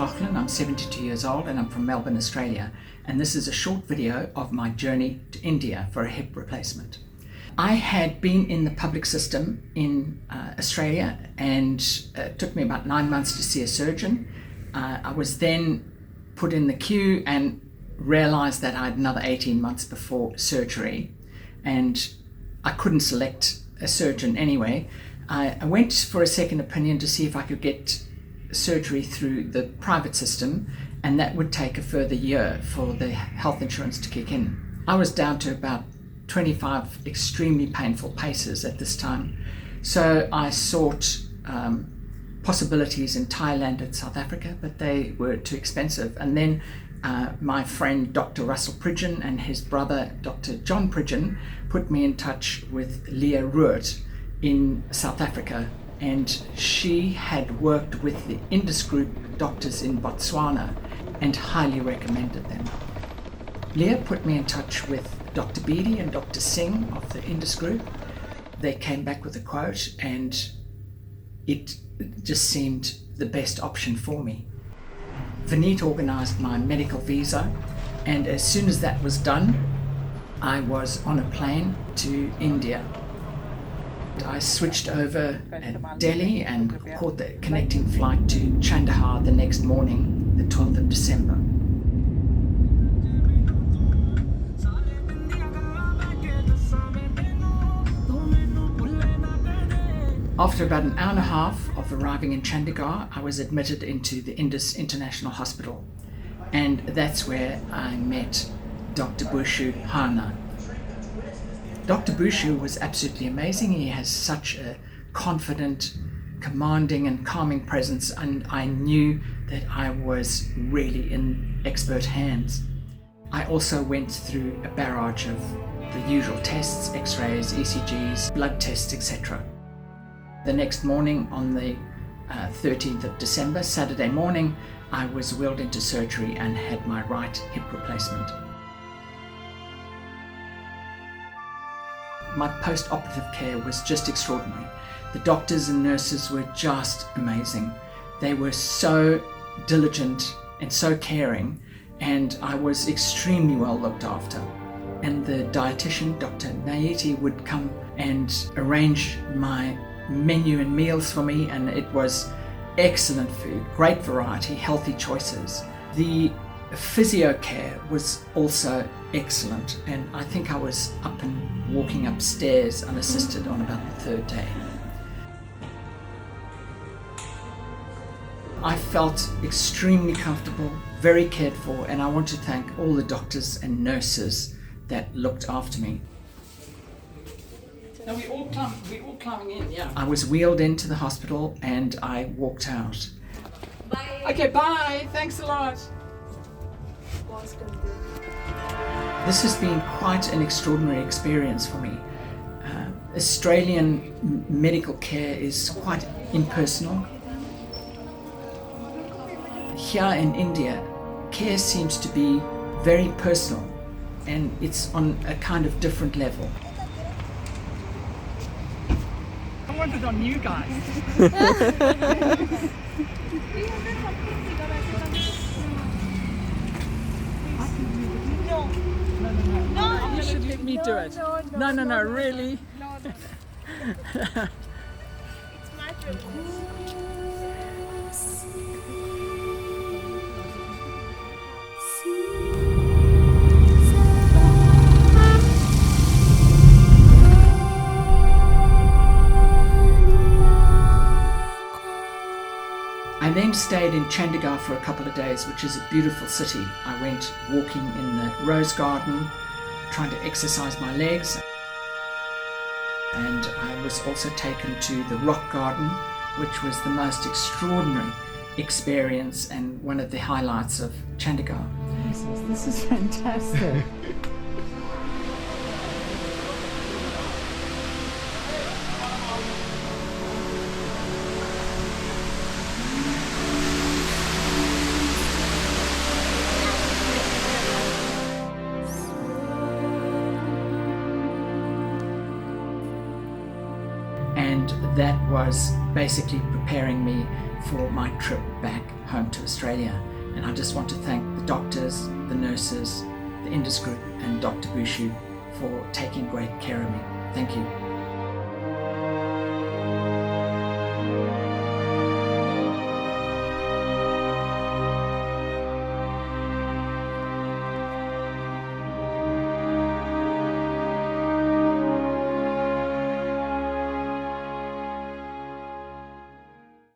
McLaughlin. I'm 72 years old and I'm from Melbourne, Australia. And this is a short video of my journey to India for a hip replacement. I had been in the public system in Australia, and it took me about 9 months to see a surgeon. I was then put in the queue and realized that I had another 18 months before surgery, and I couldn't select a surgeon anyway. I went for a second opinion to see if I could get surgery through the private system, and that would take a further year for the health insurance to kick in. I was down to about 25 extremely painful paces at this time, so I sought possibilities in Thailand and South Africa, but they were too expensive. And then my friend Dr Russell Pridgen and his brother Dr John Pridgen put me in touch with Leah Ruert in South Africa, and she had worked with the Indus Group doctors in Botswana and highly recommended them. Leah put me in touch with Dr Bedi and Dr Singh of the Indus Group. They came back with a quote, and it just seemed the best option for me. Vineet organised my medical visa, and as soon as that was done, I was on a plane to India. I switched over at Delhi and caught the connecting flight to Chandigarh the next morning, the 12th of December. After about an hour and a half of arriving in Chandigarh, I was admitted into the Indus International Hospital, and that's where I met Dr Bushu. Dr Bushu was absolutely amazing. He has such a confident, commanding and calming presence, and I knew that I was really in expert hands. I also went through a barrage of the usual tests, x-rays, ECGs, blood tests, etc. The next morning, on the 13th of December, Saturday morning, I was wheeled into surgery and had my right hip replacement. My post-operative care was just extraordinary. The doctors and nurses were just amazing. They were so diligent and so caring, and I was extremely well looked after. And the dietitian, Dr Naiti, would come and arrange my menu and meals for me, and it was excellent food, great variety, healthy choices. The physio care was also excellent, and I think I was up and walking upstairs unassisted on about the third day. I felt extremely comfortable, very cared for, and I want to thank all the doctors and nurses that looked after me. No, we all climbing in, yeah. I was wheeled into the hospital and I walked out. Bye. Okay, bye. Thanks a lot. This has been quite an extraordinary experience for me. Australian medical care is quite impersonal. Here in India, care seems to be very personal, and it's on a kind of different level. I wanted on you guys. No. You should let me do it. No, really. It's my privilege. I then stayed in Chandigarh for a couple of days, which is a beautiful city. I went walking in the rose garden, trying to exercise my legs. And I was also taken to the rock garden, which was the most extraordinary experience and one of the highlights of Chandigarh. This is fantastic. and that was basically preparing me for my trip back home to Australia. And I just want to thank the doctors, the nurses, the Indus Group and Dr Bushu for taking great care of me. Thank you.